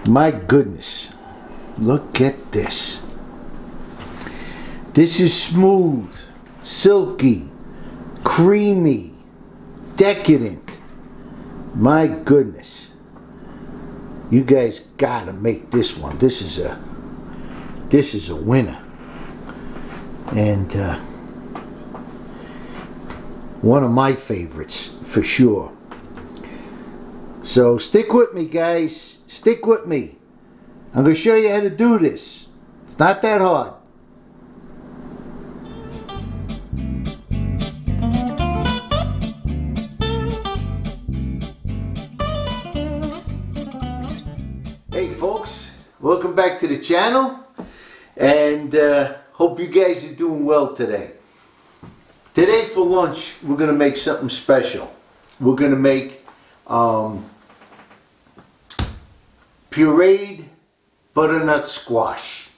My goodness, look at this. This is smooth, silky, creamy, decadent. My goodness. You guys gotta make this one. This is a winner. And one of my favorites for sure. So stick with me, guys. Stick with me. I'm going to show you how to do this. It's not that hard. Hey folks, welcome back to the channel, and hope you guys are doing well today. Today for lunch we're going to make something special. We're going to make pureed butternut squash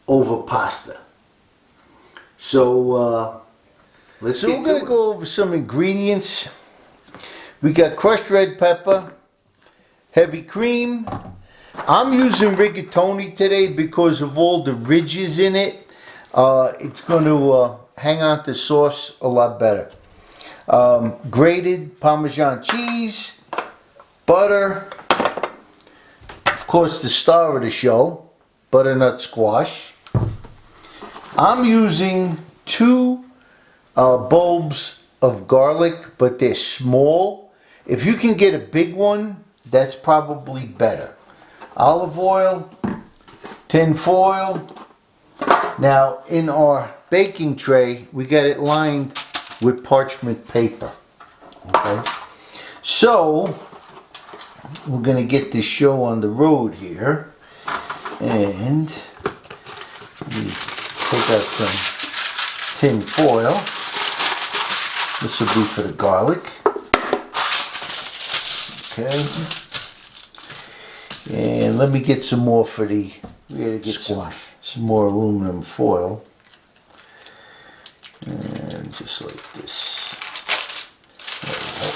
over pasta. So we're going to go over some ingredients. We got crushed red pepper, heavy cream. I'm using rigatoni today because of all the ridges in it. It's going to hang on to sauce a lot better. Grated parmesan cheese, butter, of course the star of the show, butternut squash. I'm using 2 bulbs of garlic, but they're small. If you can get a big one, that's probably better. Olive oil, tin foil. Now in our baking tray, we got it lined with parchment paper. Okay, so we're gonna get this show on the road here, and we take out some tin foil. This will be for the garlic. Okay, and let me get some more for the squash. Some more aluminum foil, and just like this. There we go.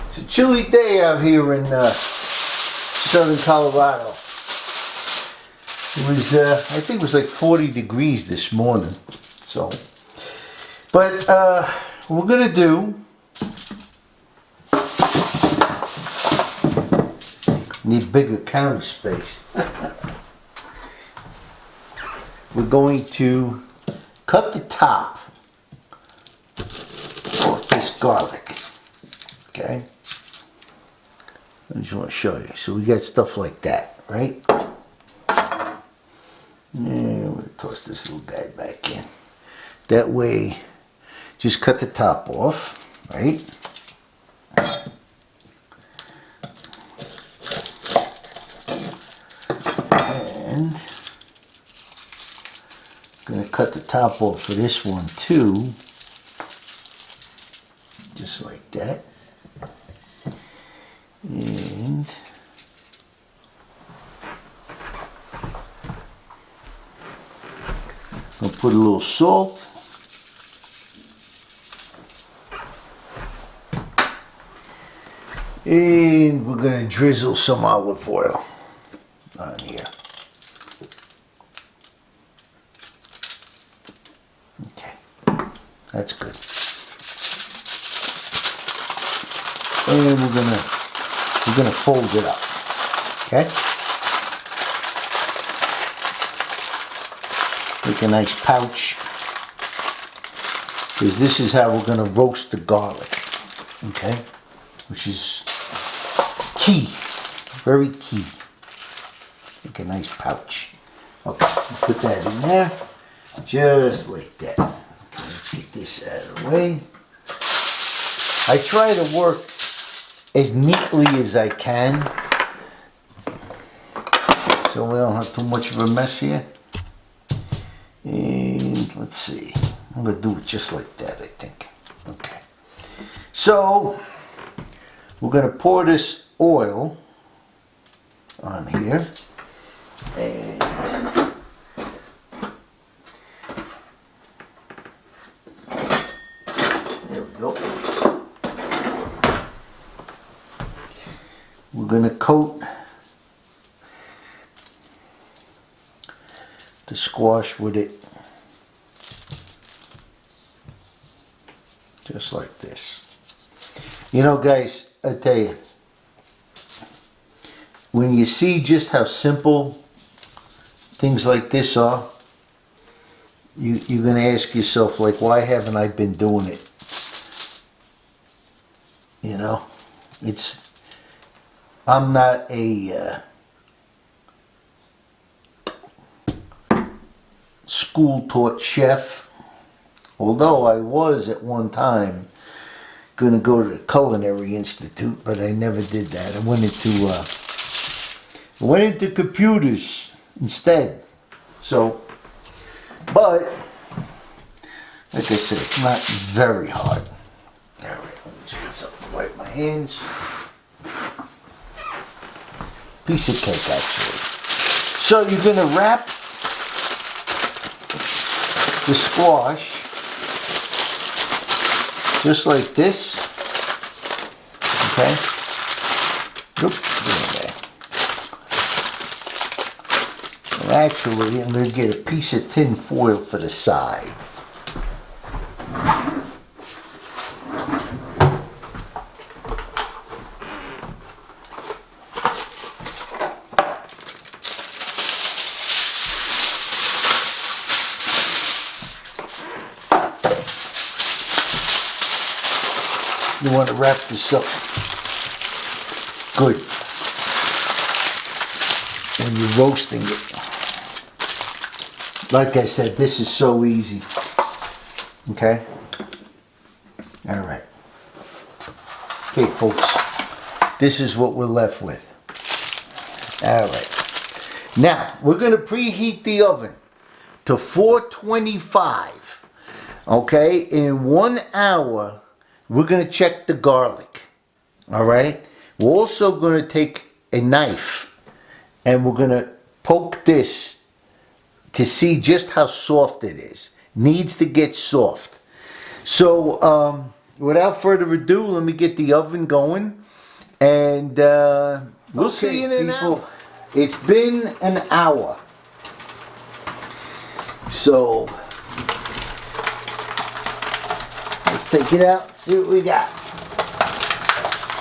It's a chilly day out here in southern Colorado. It was, I think it was like 40 degrees this morning. So, but what we're gonna do, need bigger counter space. We're going to cut the top off this garlic. Okay. I just want to show you. So we got stuff like that, right? And we're going to toss this little guy back in. That way, just cut the top off, right? And I'm going to cut the top off for this one too. Just like that. And I'll put a little salt. And we're going to drizzle some olive oil on here. Okay, that's good. And we're gonna fold it up. Okay? Make a nice pouch. Because this is how we're gonna roast the garlic. Okay? Which is key. Very key. Make a nice pouch. Okay, put that in there. Just like that. Okay, let's get this out of the way. I try to work as neatly as I can, so we don't have too much of a mess here. And let's see, I'm gonna do it just like that, I think. Okay, so we're going to pour this oil on here. And there we go. We're going to coat the squash with it. Just like this. You know, guys, I tell you, when you see just how simple things like this are, you're going to ask yourself, like, why haven't I been doing it? You know, I'm not a school-taught chef, although I was at one time going to go to the Culinary Institute, but I never did that. I went into computers instead. So, but like I said, it's not very hard. All right, let me just get something to wipe my hands. Piece of cake, actually. So you're going to wrap the squash just like this. Okay. Oops, there. And actually, I'm going to get a piece of tin foil for the side. You want to wrap this up good when you're roasting it. Like I said, this is so easy. Okay? All right. Okay, folks. This is what we're left with. All right. Now, we're going to preheat the oven to 425. Okay? In 1 hour, we're going to check the garlic. All right? We're also going to take a knife and we're going to poke this to see just how soft it is. Needs to get soft. So, without further ado, let me get the oven going and we'll see you in an hour. It's been an hour. So, let's take it out, see what we got.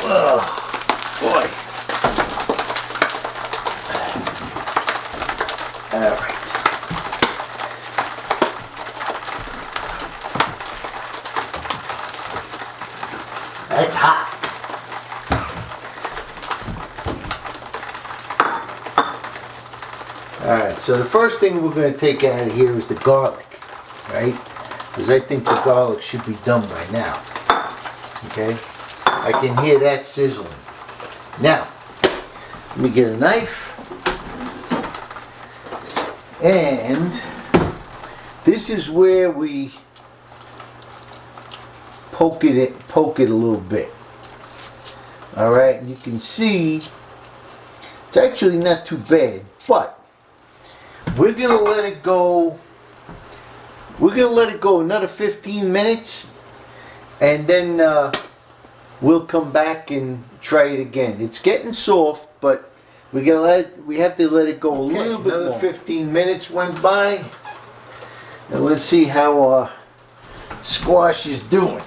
Oh, boy. All right. That's hot. All right, so the first thing we're going to take out of here is the garlic, right? Because I think the garlic should be done by now. Okay? I can hear that sizzling. Now, let me get a knife. And this is where we poke it a little bit. All right, you can see it's actually not too bad, but we're gonna let it go. We're gonna let it go another 15 minutes, and then we'll come back and try it again. It's getting soft, but we have to let it go a little bit. Another 15 minutes went by, and let's see how our squash is doing.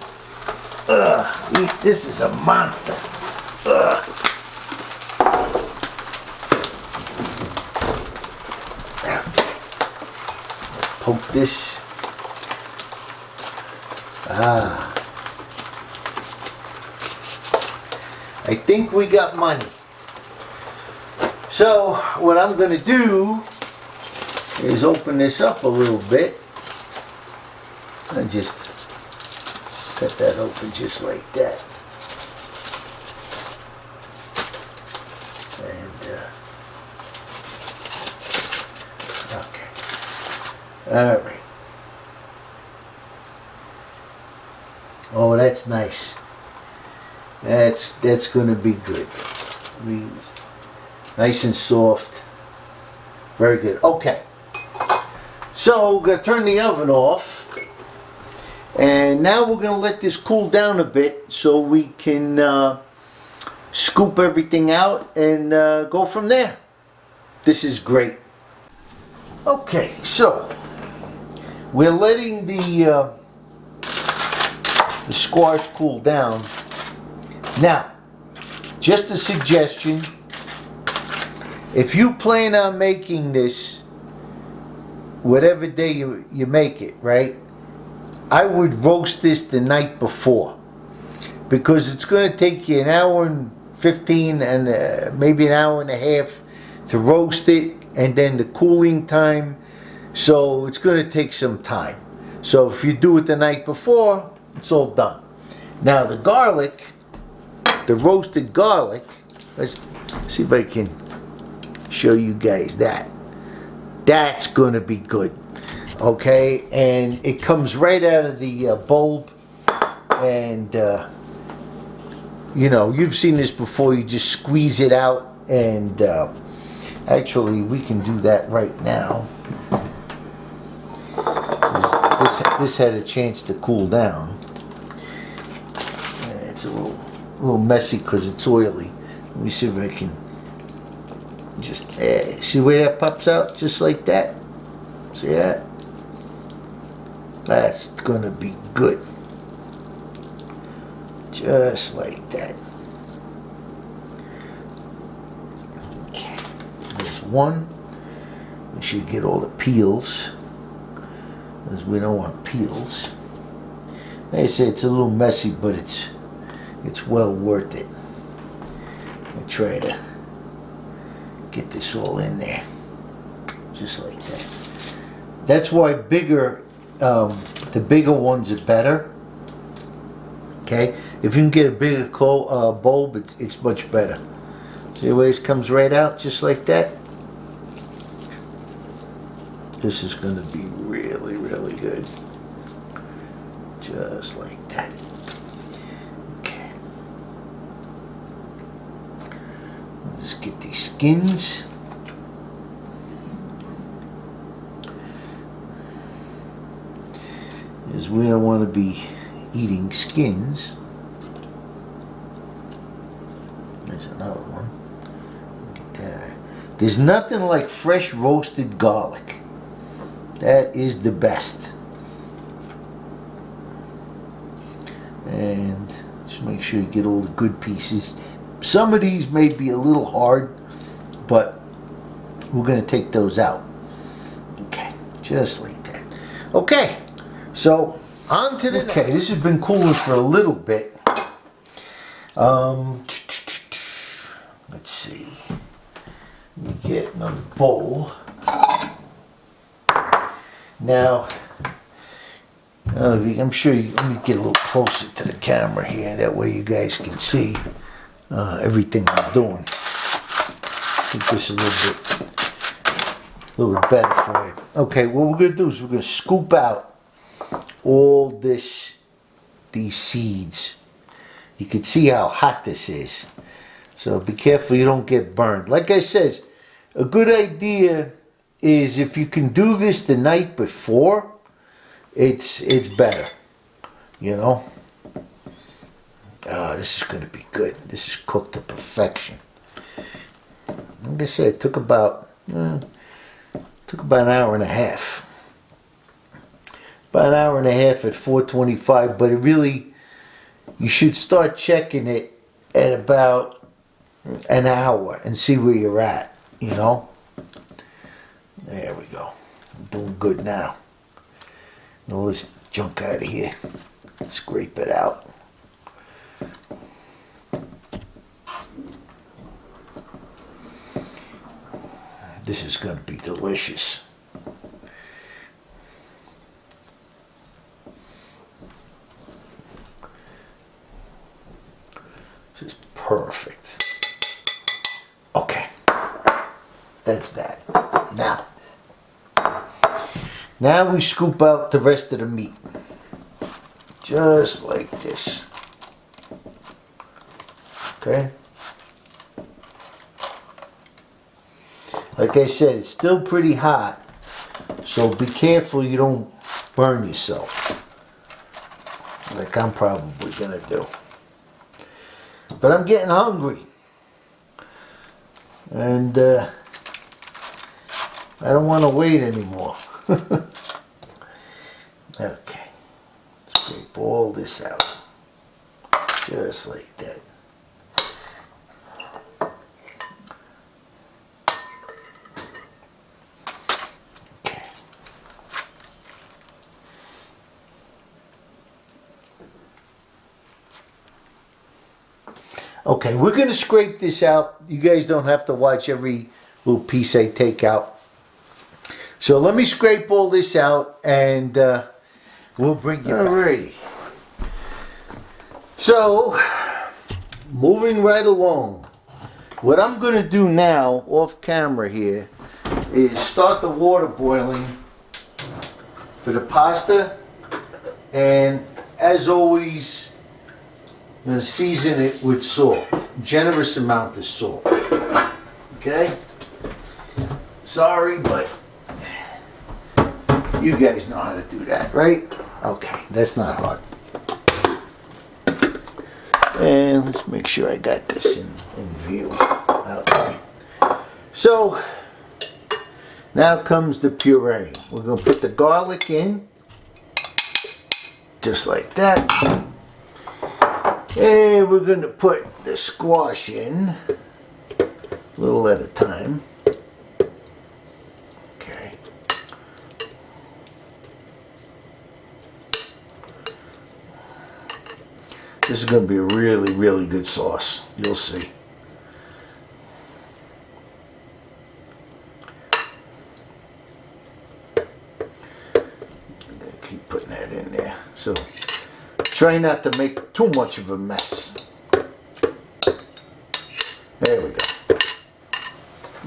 This is a monster. Let's poke this. I think we got money. So what I'm going to do is open this up a little bit and just cut that open just like that. And okay. All right. Oh, that's nice. That's gonna be good. Nice and soft. Very good. Okay. So we're gonna turn the oven off. And now we're gonna let this cool down a bit so we can scoop everything out and go from there. This is great. Okay, so we're letting the squash cool down. Now, just a suggestion, if you plan on making this whatever day you make it, right, I would roast this the night before, because it's going to take you an hour and 15 and maybe an hour and a half to roast it, and then the cooling time, so it's going to take some time. So if you do it the night before, it's all done. Now the garlic, the roasted garlic, let's see if I can show you guys that. That's going to be good. Okay, and it comes right out of the bulb, and you know, you've seen this before. You just squeeze it out, and actually we can do that right now. This had a chance to cool down. It's a little messy because it's oily. Let me see if I can just see where that pops out, just like that. See that? That's gonna be good. Just like that. Okay. There's one. We should get all the peels, because we don't want peels. Like I say, it's a little messy, but it's well worth it. I'll try to get this all in there, just like that. That's why the bigger ones are better. Okay, if you can get a bigger bulb, it's much better. See the way it comes right out, just like that. This is going to be really, really good. Just like that. Okay. I'll just get these skins. Because we don't want to be eating skins. There's another one. Get that. There's nothing like fresh roasted garlic. That is the best. And just make sure you get all the good pieces. Some of these may be a little hard, but we're going to take those out. Okay, just like that. Okay, so on to the next. This has been cooling for a little bit. Let's see. Let me get another bowl. Now, I don't know if you, I'm sure you, let me get a little closer to the camera here. That way you guys can see everything I'm doing. I think this is a little bit better for you. Okay, what we're going to do is we're going to scoop out all these seeds. You can see how hot this is. So be careful you don't get burned. Like I said, a good idea is if you can do this the night before, it's better, you know. Oh, this is going to be good. This is cooked to perfection. Like I said, it took about an hour and a half. About an hour and a half at 425, but it really, you should start checking it at about an hour and see where you're at, you know. There we go. I'm doing good now. All this junk out of here. Scrape it out. This is going to be delicious. This is perfect. Okay. That's that. Now we scoop out the rest of the meat. Just like this. Okay. Like I said, it's still pretty hot, so be careful you don't burn yourself, like I'm probably gonna do. But I'm getting hungry, and I don't want to wait anymore. Okay, scrape all this out, just like that. Okay, we're going to scrape this out. You guys don't have to watch every little piece I take out. So let me scrape all this out and we'll bring you back. Alrighty. So, moving right along. What I'm going to do now, off camera here, is start the water boiling for the pasta. And as always, I'm going to season it with salt. Generous amount of salt. Okay? Sorry, but you guys know how to do that, right? Okay, that's not hard. And let's make sure I got this in view. Okay. So, now comes the puree. We're going to put the garlic in. Just like that. And we're going to put the squash in. A little at a time. Okay. This is going to be a really, really good sauce. You'll see. I'm going to keep putting that in there. So, try not to make too much of a mess. There we go.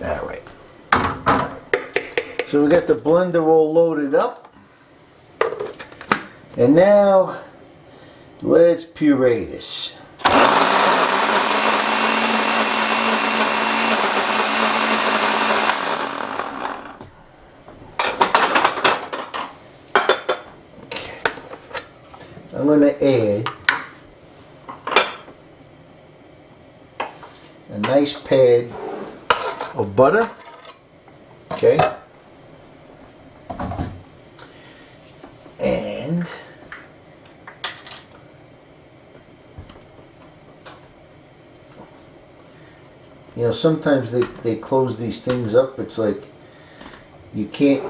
Alright. So we got the blender all loaded up. And now, let's puree this. Okay. I'm going to add a nice pad of butter. Okay. And you know, sometimes they close these things up. It's like you can't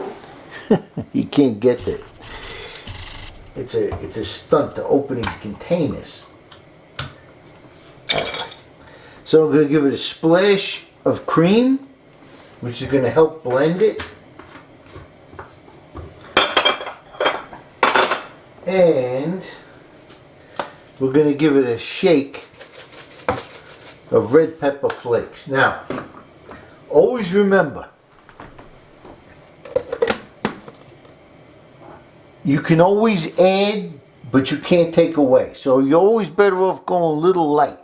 you can't get it. It's a stunt to opening containers. So I'm going to give it a splash of cream, which is going to help blend it. And we're going to give it a shake of red pepper flakes. Now, always remember, you can always add, but you can't take away. So you're always better off going a little light.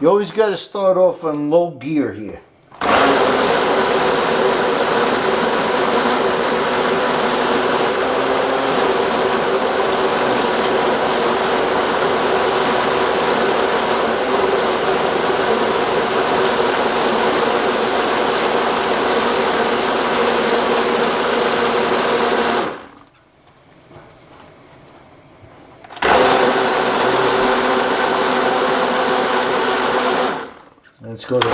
You always got to start off on low gear here. Let's go to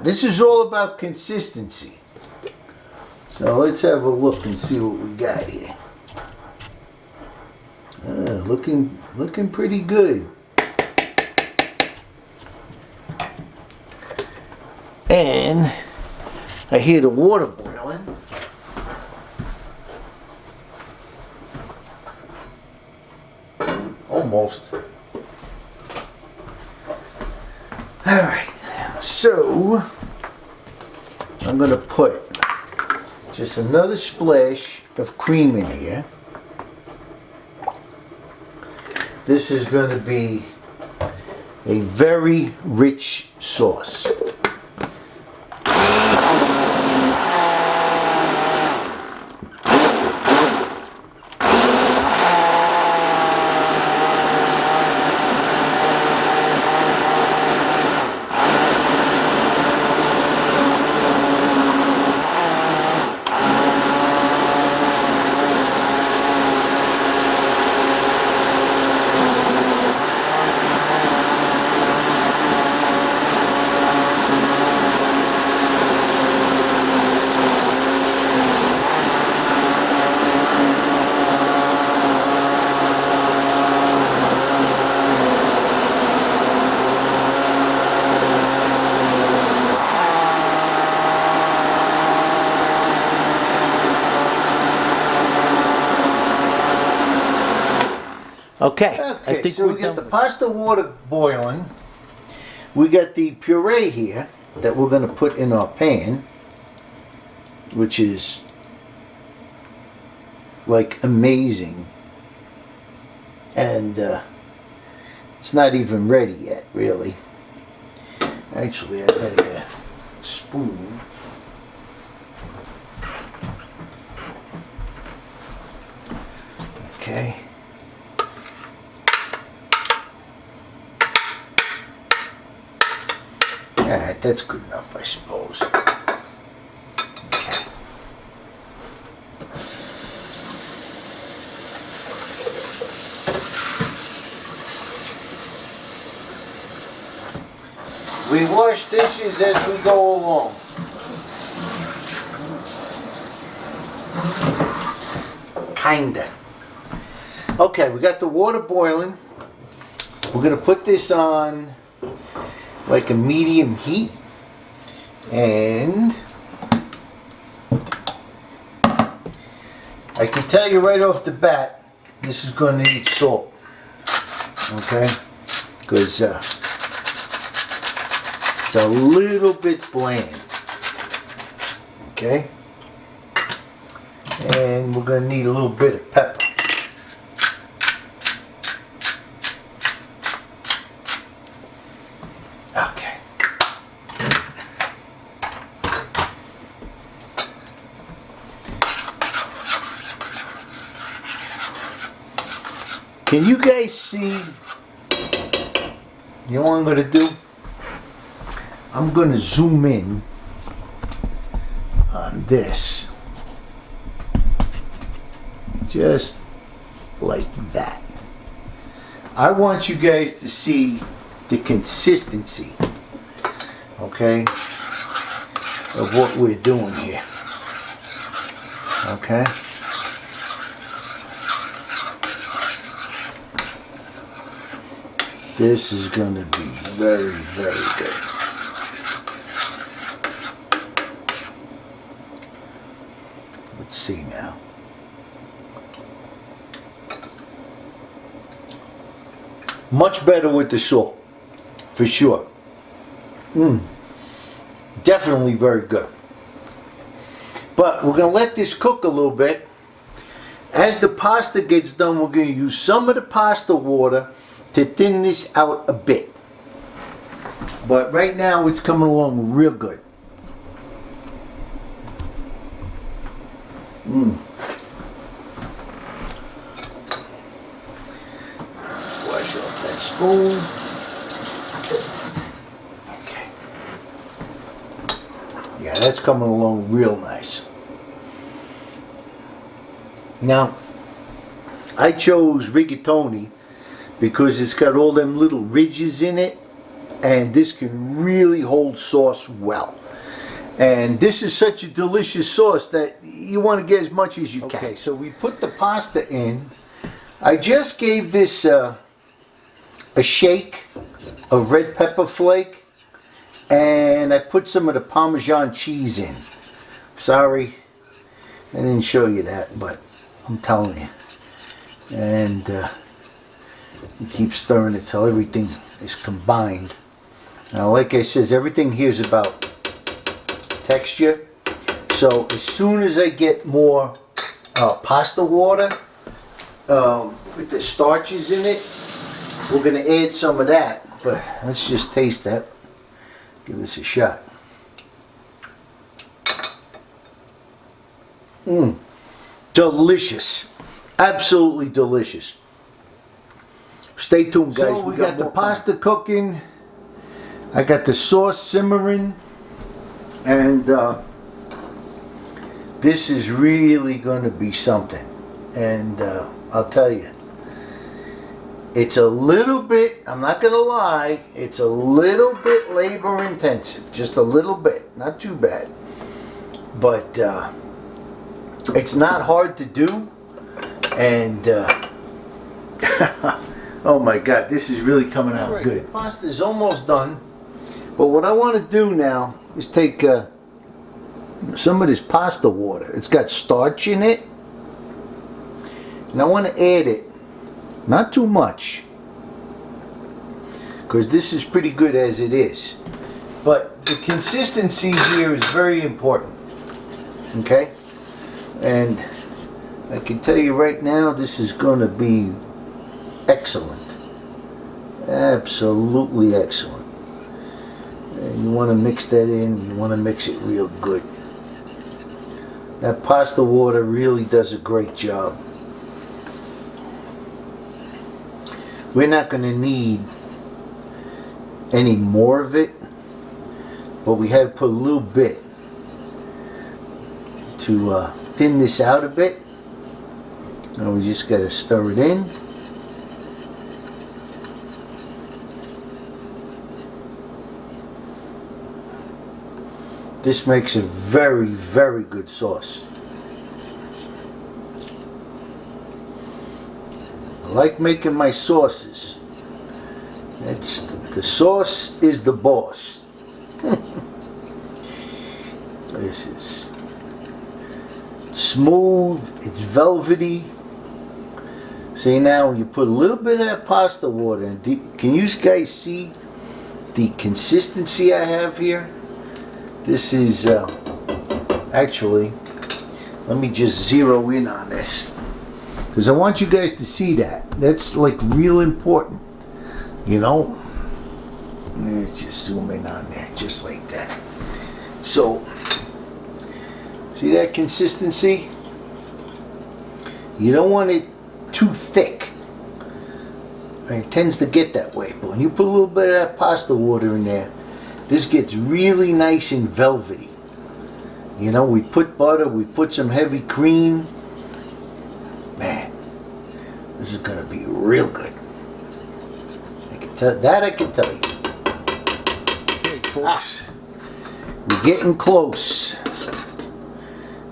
this is all about consistency. So let's have a look and see what we got here. Looking pretty good. And I hear the water boiling. Almost. Alright, so I'm going to put just another splash of cream in here. This is going to be a very rich sauce. Okay, I think so we got the pasta water boiling. We got the puree here that we're going to put in our pan, which is like amazing. And it's not even ready yet, really. Actually, I got a spoon. Okay. Alright, that's good enough, I suppose. Okay. We wash dishes as we go along. Kinda. Okay, we got the water boiling. We're going to put this on like a medium heat, and I can tell you right off the bat, this is going to need salt, okay, because it's a little bit bland, okay, and we're going to need a little bit of pepper. Can you guys see? You know what I'm going to do? I'm going to zoom in on this. Just like that. I want you guys to see the consistency, okay, of what we're doing here. Okay? This is going to be very, very good. Let's see now. Much better with the salt, for sure. Definitely very good. But we're going to let this cook a little bit. As the pasta gets done, we're going to use some of the pasta water to thin this out a bit. But right now it's coming along real good. Wash off that spoon. Okay. Yeah, that's coming along real nice. Now, I chose rigatoni because it's got all them little ridges in it, and this can really hold sauce well. And this is such a delicious sauce that you want to get as much as you can. Okay, so we put the pasta in. I just gave this a shake of red pepper flake, and I put some of the Parmesan cheese in. Sorry, I didn't show you that, but I'm telling you. And you keep stirring it till everything is combined. Now, like I said, everything here is about texture. So as soon as I get more pasta water with the starches in it, we're going to add some of that. But let's just taste that. Give this a shot. Delicious. Absolutely delicious. Stay tuned, guys. So we got the pasta cooking. I got the sauce simmering. And this is really going to be something. And I'll tell you, it's a little bit, I'm not going to lie, it's a little bit labor intensive. Just a little bit. Not too bad. But it's not hard to do. And oh my God, this is really coming out good. The pasta is almost done. But what I want to do now is take some of this pasta water. It's got starch in it. And I want to add it. Not too much. Because this is pretty good as it is. But the consistency here is very important. Okay? And I can tell you right now, this is going to be excellent. Absolutely excellent. And you want to mix that in. You want to mix it real good. That pasta water really does a great job. We're not going to need any more of it, but we had to put a little bit to thin this out a bit. And we just got to stir it in. This makes a very, very good sauce. I like making my sauces. The sauce is the boss. This is smooth, it's velvety. See, now when you put a little bit of that pasta water in, can you guys see the consistency I have here? This is actually, let me just zero in on this, because I want you guys to see that. That's like real important, you know. Let's just zoom in on there, just like that. So, see that consistency? You don't want it too thick. It tends to get that way, but when you put a little bit of that pasta water in there, this gets really nice and velvety. You know, we put butter, we put some heavy cream. Man, this is going to be real good. I can tell you. Okay, folks. We're getting close.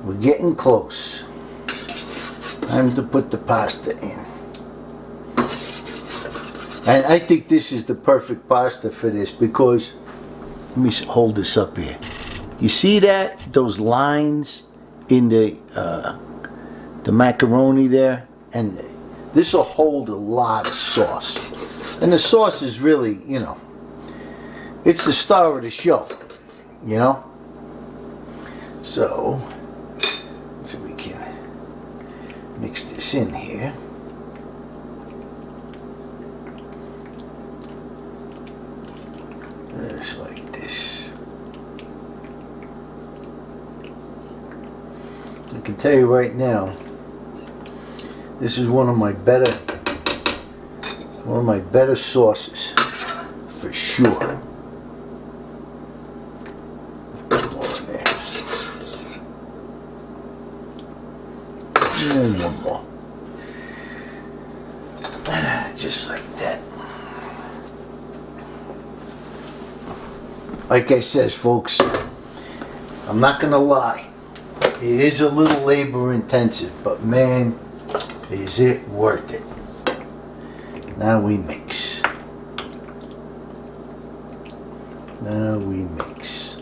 We're getting close. Time to put the pasta in. And I think this is the perfect pasta for this because, let me hold this up here. You see that? Those lines in the macaroni there? And this will hold a lot of sauce. And the sauce is really, you know, it's the star of the show, you know? So, let's see if we can mix this in here. Just like this. I can tell you right now, this is one of my better sauces for sure. Put more in there. And one more. Just like that. like I says, folks, I'm not gonna lie. It is a little labor intensive, but man, is it worth it. Now we mix. Now we mix.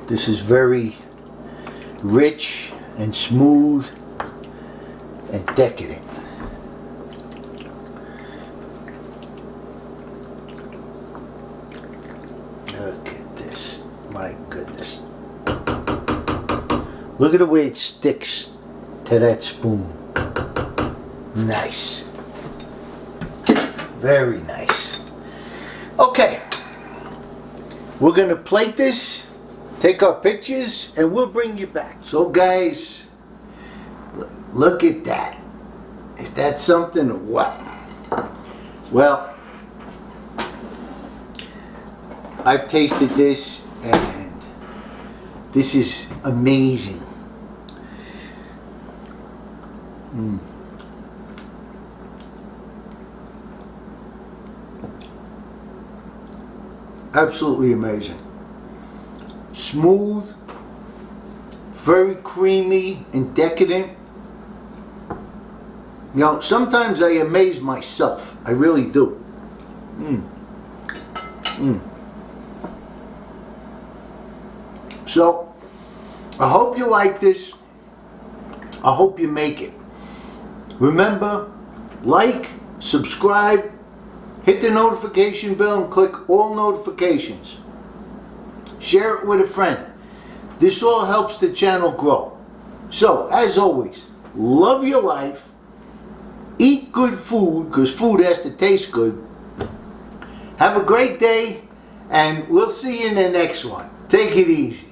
This is very rich and smooth and decadent. Look at this. My goodness. Look at the way it sticks to that spoon. Nice. Very nice. Okay. We're going to plate this, take our pictures, and we'll bring you back. So guys, look at that. Is that something or what? Well, I've tasted this and this is amazing. Absolutely amazing. Smooth, very creamy and decadent. You know, sometimes I amaze myself. I really do. So, I hope you like this. I hope you make it. Remember, like, subscribe, hit the notification bell and click all notifications. Share it with a friend. This all helps the channel grow. So, as always, love your life. Eat good food, because food has to taste good. Have a great day, and we'll see you in the next one. Take it easy.